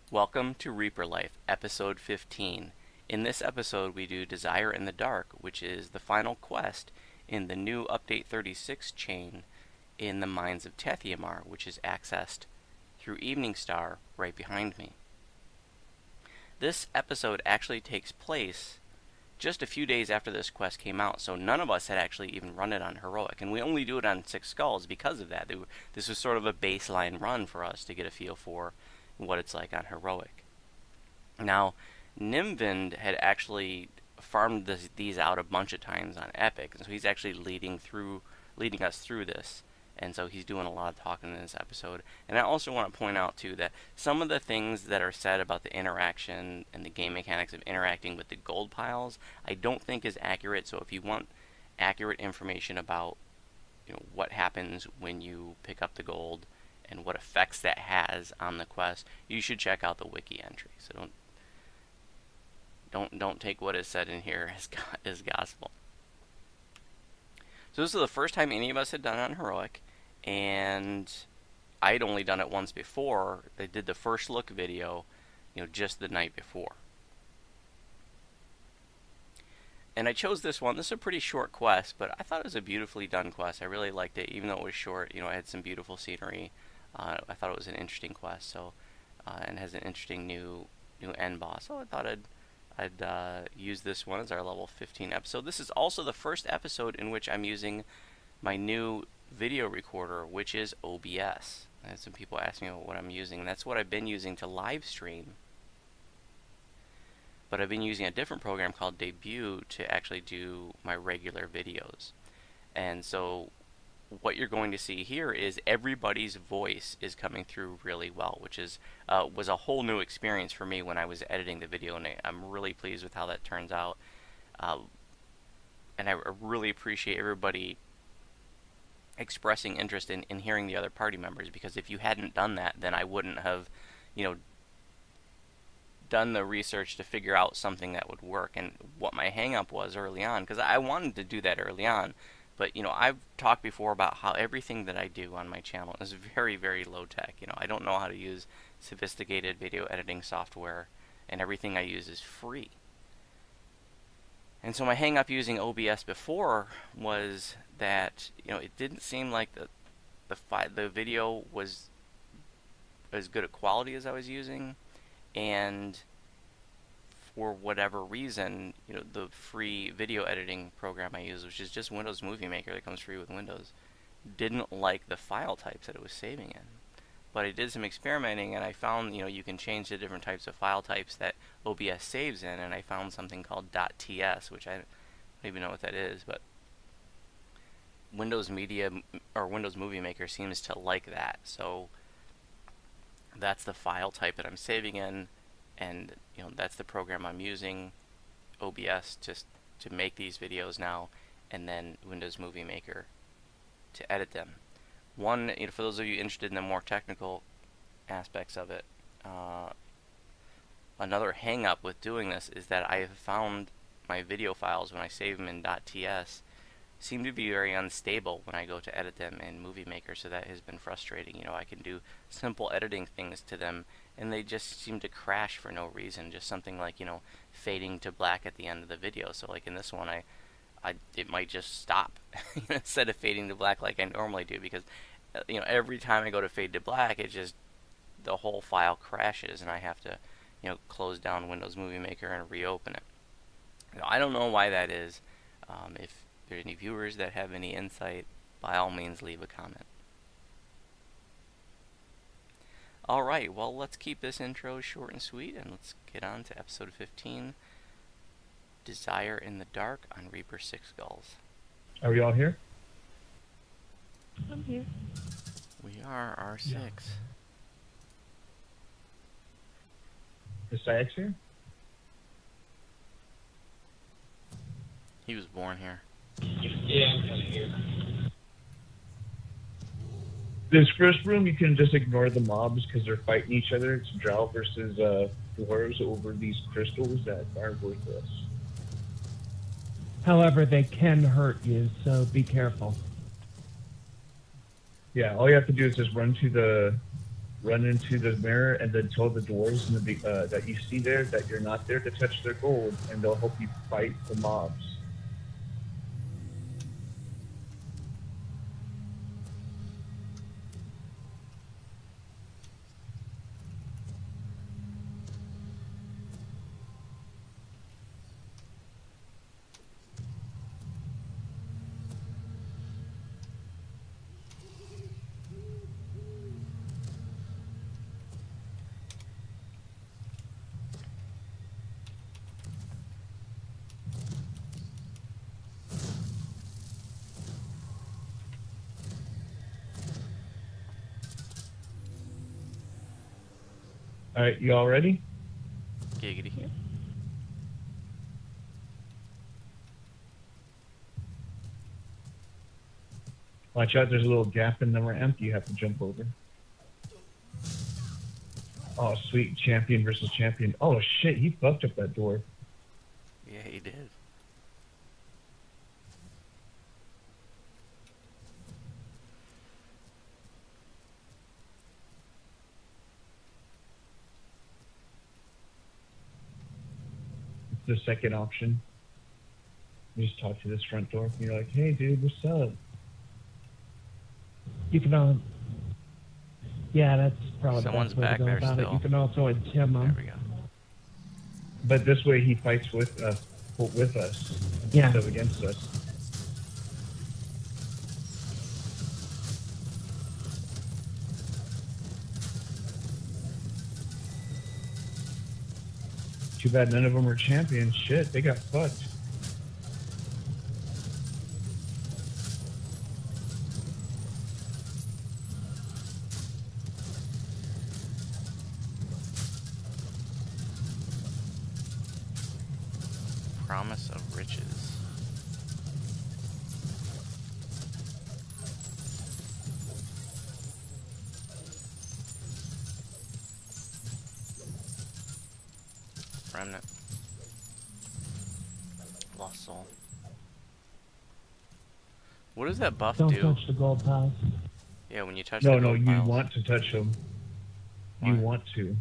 Welcome to Reaper Life, episode 15. In this episode, we do Desire in the Dark, which is the final quest in the new Update 36 chain in the Mines of Tethyamar, which is accessed through Evening Star right behind me. This episode actually takes place just a few days after this quest came out, so none of us had actually even run it on Heroic, and we only do it on 6 Skulls because of that. This was sort of a baseline run for us to get a feel for what it's like on Heroic. Now, Nimvind had actually farmed these out a bunch of times on Epic, and so he's actually leading us through this, and so he's doing a lot of talking in this episode. And I also want to point out too that some of the things that are said about the interaction and the game mechanics of interacting with the gold piles, I don't think is accurate. So if you want accurate information about what happens when you pick up the gold and what effects that has on the quest, you should check out the wiki entry. So don't take what is said in here as gospel. So this is the first time any of us had done it on Heroic, and I'd only done it once before. They did the first look video, just the night before. And I chose this one. This is a pretty short quest, but I thought it was a beautifully done quest. I really liked it, even though it was short. It had some beautiful scenery. I thought it was an interesting quest, so and has an interesting new end boss. So I thought I'd use this one as our level 15 episode. This is also the first episode in which I'm using my new video recorder, which is OBS. I had some people ask me what I'm using. That's what I've been using to live stream. But I've been using a different program called Debut to actually do my regular videos. And so what you're going to see here is everybody's voice is coming through really well, which is was a whole new experience for me when I was editing the video, and I'm really pleased with how that turns out. And I really appreciate everybody expressing interest in hearing the other party members, because if you hadn't done that, then I wouldn't have, done the research to figure out something that would work. And what my hang-up was early on, because I wanted to do that early on, but I've talked before about how everything that I do on my channel is very, very low tech. I don't know how to use sophisticated video editing software, and everything I use is free. And so my hang up using OBS before was that it didn't seem like the video was as good a quality as I was using, and for whatever reason, the free video editing program I use, which is just Windows Movie Maker that comes free with Windows, didn't like the file types that it was saving in. But I did some experimenting, and I found you can change the different types of file types that OBS saves in, and I found something called .ts, which I don't even know what that is, but Windows Movie Maker seems to like that. So that's the file type that I'm saving in, and that's the program I'm using, OBS, to make these videos now, and then Windows Movie Maker to edit them. One, for those of you interested in the more technical aspects of it, another hang-up with doing this is that I have found my video files, when I save them in .ts, seem to be very unstable when I go to edit them in Movie Maker, so that has been frustrating. I can do simple editing things to them, and they just seem to crash for no reason. Just something like, fading to black at the end of the video. So like in this one, it might just stop instead of fading to black like I normally do, because every time I go to fade to black, the whole file crashes, and I have to close down Windows Movie Maker and reopen it. I don't know why that is. If there are any viewers that have any insight, by all means leave a comment. Alright, well, let's keep this intro short and sweet, and let's get on to episode 15, Desire in the Dark on Reaper 6 Skulls. Are we all here? I'm here. We are R6. Yeah. Is Sayax here? He was born here. Yeah, I'm kind of here. This first room, you can just ignore the mobs because they're fighting each other. It's Drow versus dwarves over these crystals that are worthless. However, they can hurt you, so be careful. Yeah, all you have to do is just run to the run into the mirror and then tell the dwarves in the, that you see there that you're not there to touch their gold, and they'll help you fight the mobs. Alright, you all ready? Giggity. Watch out, there's a little gap in the ramp you have to jump over. Oh, sweet. Champion versus champion. Oh, shit, he fucked up that door. Yeah, he did. The second option. You just talk to this front door. And you're like, hey, dude, what's up? You can, yeah, that's probably Someone's the best way back to go there about still. it. You can also intim There them. we go. But this way he fights with us Yeah. instead of against us. Too bad none of them are champions. Shit, they got fucked. Promise of riches. Remnant. Lost soul. What does that buff Don't do? touch the gold piles. Yeah, when you touch No, the no, gold you piles. want to touch them. You Why? want to.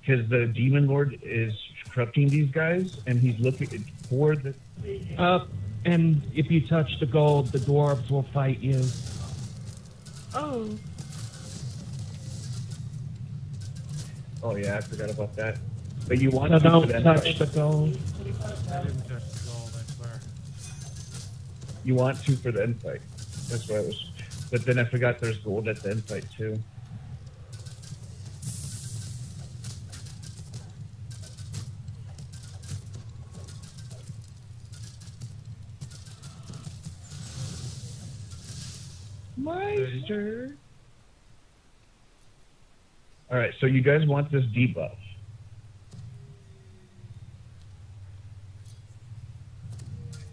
Because the demon lord is corrupting these guys, and he's looking for the... And if you touch the gold, the dwarves will fight you. Oh. Oh yeah, I forgot about that. But you want So to don't for the touch end the fight. gold. I didn't touch the gold, I swear. You want to for the end fight. That's what I was... But then I forgot there's gold at the end fight too. Meister. Alright, so you guys want this debuff.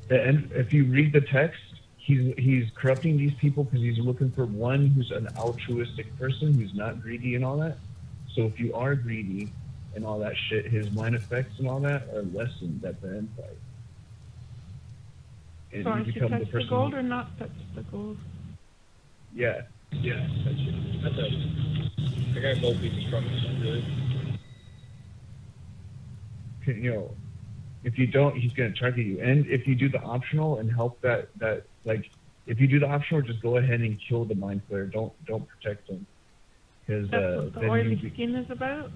And if you read the text, he's corrupting these people because he's looking for one who's an altruistic person who's not greedy and all that. So if you are greedy and all that shit, his mind effects and all that are lessened at the end fight. And So I you should become the touch the person. gold or not touch the gold? Yeah. Yeah, that's it. That's it. I got gold pieces from it, really. You know, if you don't, he's going to target you. And if you do the optional and help that like, if you do the optional, just go ahead and kill the mind player. Don't protect him. Because That's what the then oily skin is about?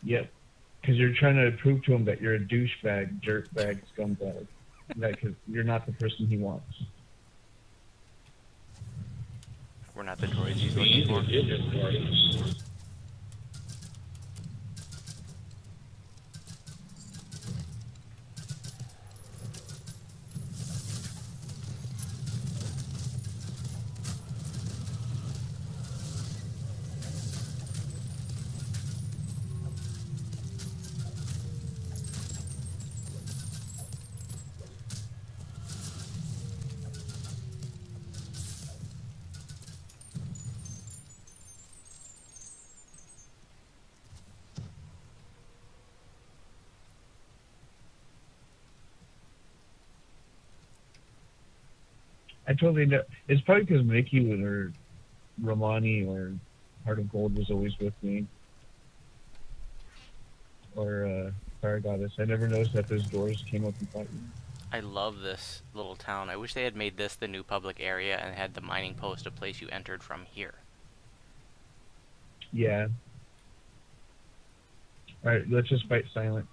Yep. Because you're trying to prove to him that you're a douchebag, jerkbag, scumbag. Because you're not the person he wants. We're not the droids he's The looking for. easiest is just party. I totally know. It's probably because Mickey or Romani or Heart of Gold was always with me. Or Fire Goddess. I never noticed that those doors came up and fought me. I love this little town. I wish they had made this the new public area and had the mining post a place you entered from here. Yeah. Alright, let's just fight silent.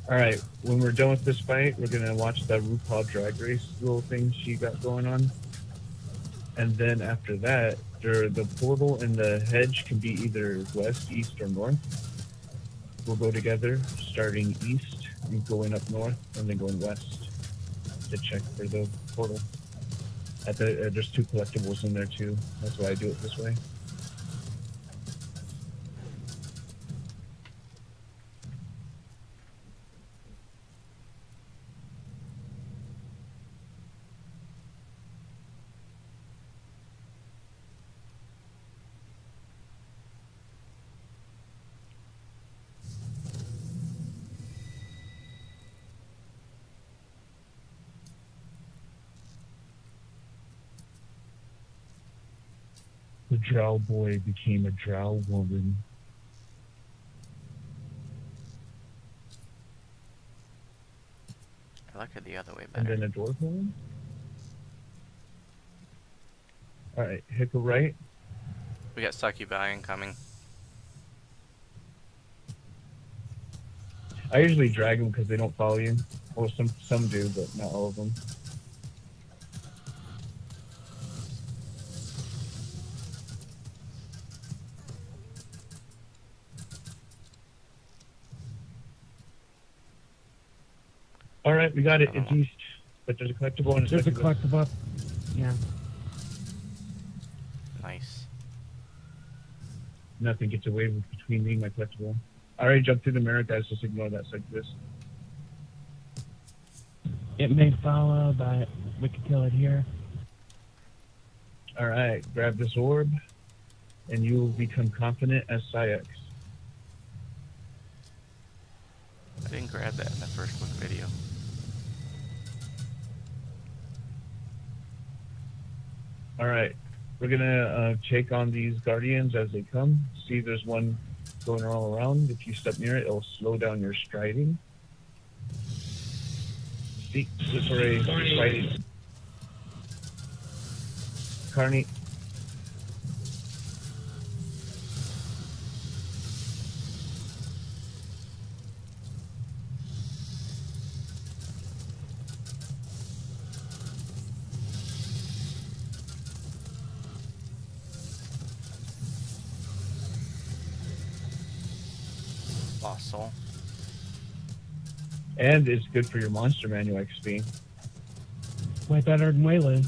Alright, when we're done with this fight, we're gonna watch that RuPaul Drag Race little thing she got going on. And then after that, the portal and the hedge can be either west, east, or north. We'll go together, starting east and going up north, and then going west to check for the portal. There's 2 collectibles in there too. That's why I do it this way. The Drow boy became a Drow woman. I like it the other way And better. then a dwarf woman? Alright, hit the right. We got succubi incoming. I usually drag them because they don't follow you. Well, some do, but not all of them. Alright, we got it. It's east. But there's a collectible and There's a collectible up. Yeah. Nice. Nothing gets away between me and my collectible. I already jumped through the mirror, guys, just ignore that succubus. It may follow, but we could kill it here. Alright, grab this orb, and you will become confident as Syx. I didn't grab that in the first quick video. Alright, we're gonna take on these guardians as they come. See, there's one going all around. If you step near it, it'll slow down your striding. See, this already fighting. Carney. Lost soul. And it's good for your monster manual XP. Way better than Waylon.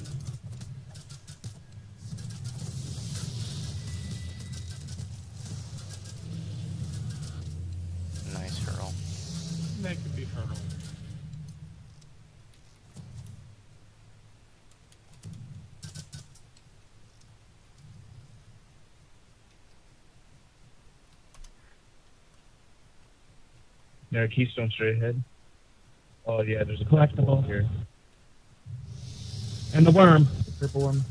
Nice hurl. That could be hurdle. There, keystone straight ahead. Oh yeah, there's a Collectible. here. And the worm. The purple worm.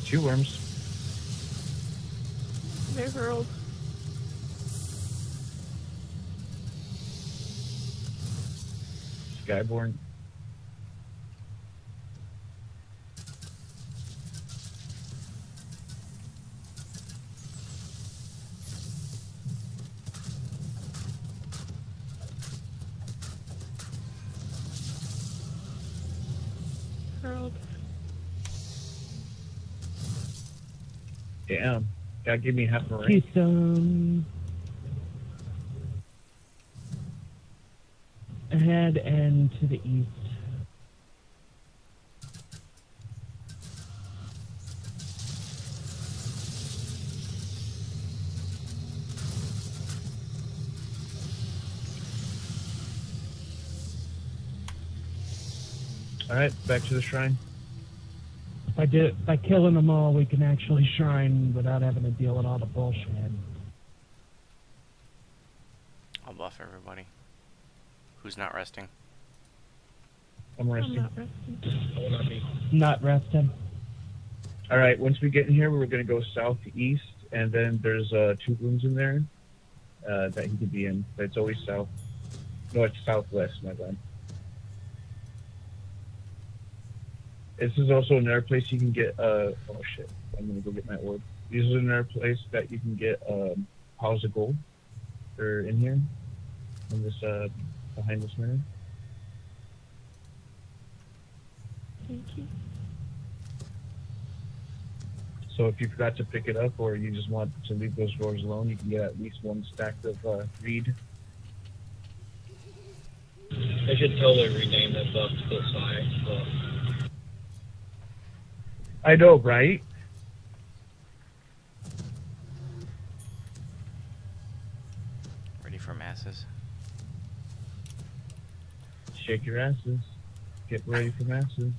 2 worms. They hurled. Skyborn. Hurled. Damn. Gotta give me half a ring. Keystone. Ahead and to the east. Alright, back to the shrine. By killing them all, we can actually shrine without having to deal with all the bullshit. I'll buff everybody. Who's not resting? I'm I'm resting. not resting. I will not be. Not resting. Alright, once we get in here, we're going to go southeast, and then there's 2 rooms in there that he could be in. It's always south. No, it's southwest, my bad. This is also another place you can get, oh shit, I'm going to go get my orb. This is another place that you can get piles of gold. They're in here, in this, behind this mirror. Thank you. So if you forgot to pick it up, or you just want to leave those drawers alone, you can get at least 1 stack of reed. I should totally rename that buff to the Psy buff. I know, right? Ready for masses? Shake your asses. Get ready for masses.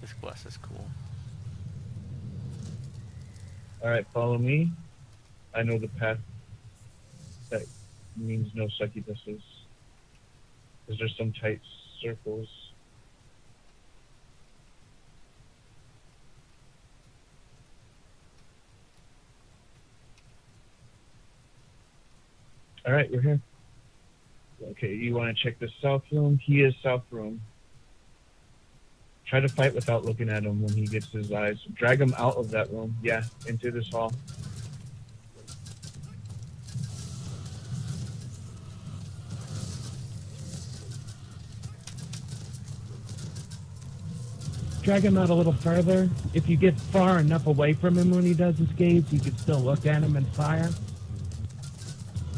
This quest is cool. Alright, follow me. I know the path that means no succubuses. Because there's some tight circles. Alright, we're here. Okay, you want to check the south room? He is south room. Try to fight without looking at him when he gets his eyes. Drag him out of that room. Yeah, into this hall. Drag him out a little further. If you get far enough away from him when he does his gaze, you can still look at him and fire.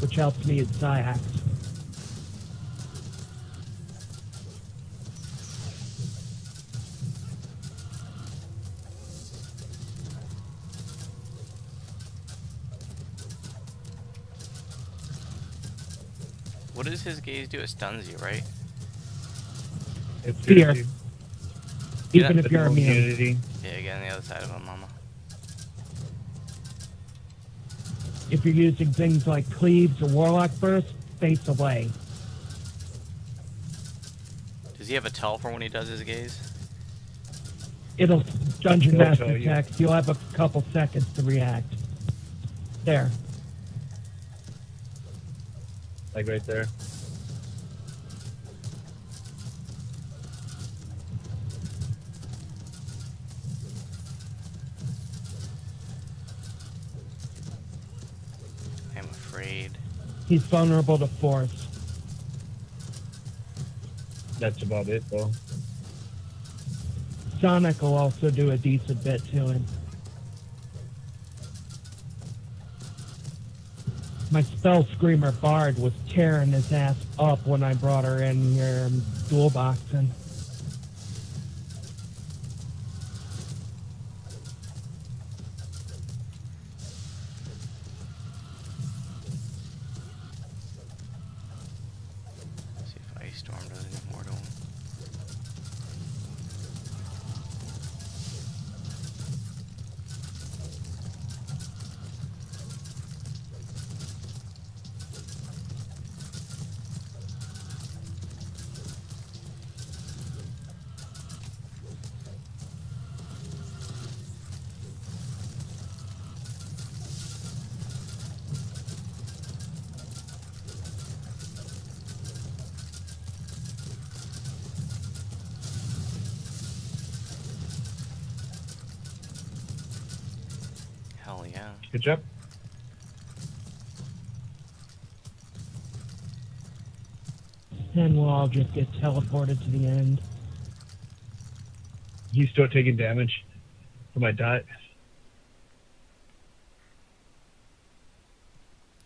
Which helps me at Psyax. What does his gaze do? It stuns you, right? It Fear. gives you Even if you're immune. immunity. Yeah, get on the other side of him, mama. If you're using things like Cleaves or Warlock Burst, face away. Does he have a tell for when he does his gaze? It'll Dungeon It'll Master tell you. text. You'll have a couple seconds to react. There. Like right there. I'm afraid. He's vulnerable to Force. That's about it, though. Sonic will also do a decent bit to him. My Spell Screamer Bard was tearing his ass up when I brought her in here dual boxing. See if Ice Storm does any more to him. Hell yeah. Good job. And we'll all just get teleported to the end. He's still taking damage from my dot.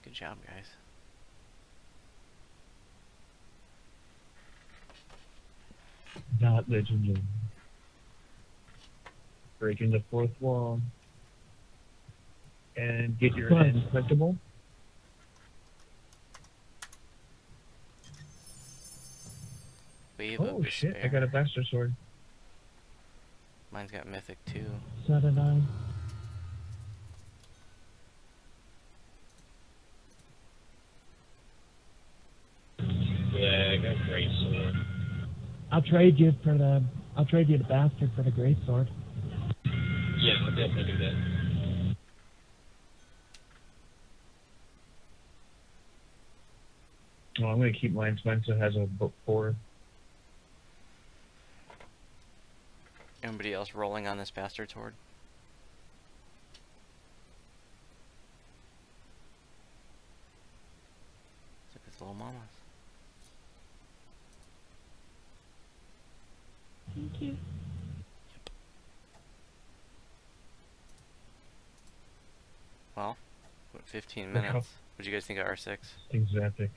Good job, guys. Not legendary. Breaking the fourth wall. And get your end collectible. Wave Oh of shit, Despair. I got a bastard sword. Mine's got Mythic too. So did I. Yeah, I got great sword. I'll trade you the bastard for the great sword. Yeah, I'll definitely do that. Oh, I'm gonna keep mine. Mine still has a book 4. Anybody else rolling on this bastard sword? Look at his little mamas. Thank you. Well, what, 15 Look how- minutes. What'd you guys think of R6? Things epic.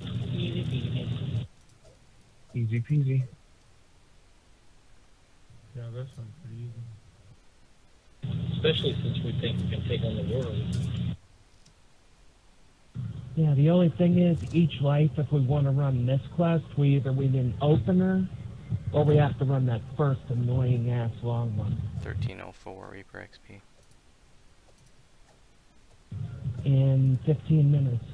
Easy peasy. Easy peasy. Yeah, this one's pretty easy. Especially since we think we can take on the world. Yeah, the only thing is, each life, if we want to run this quest, we either win an opener, or we have to run that first annoying-ass long one. 1304 Reaper XP. In 15 minutes.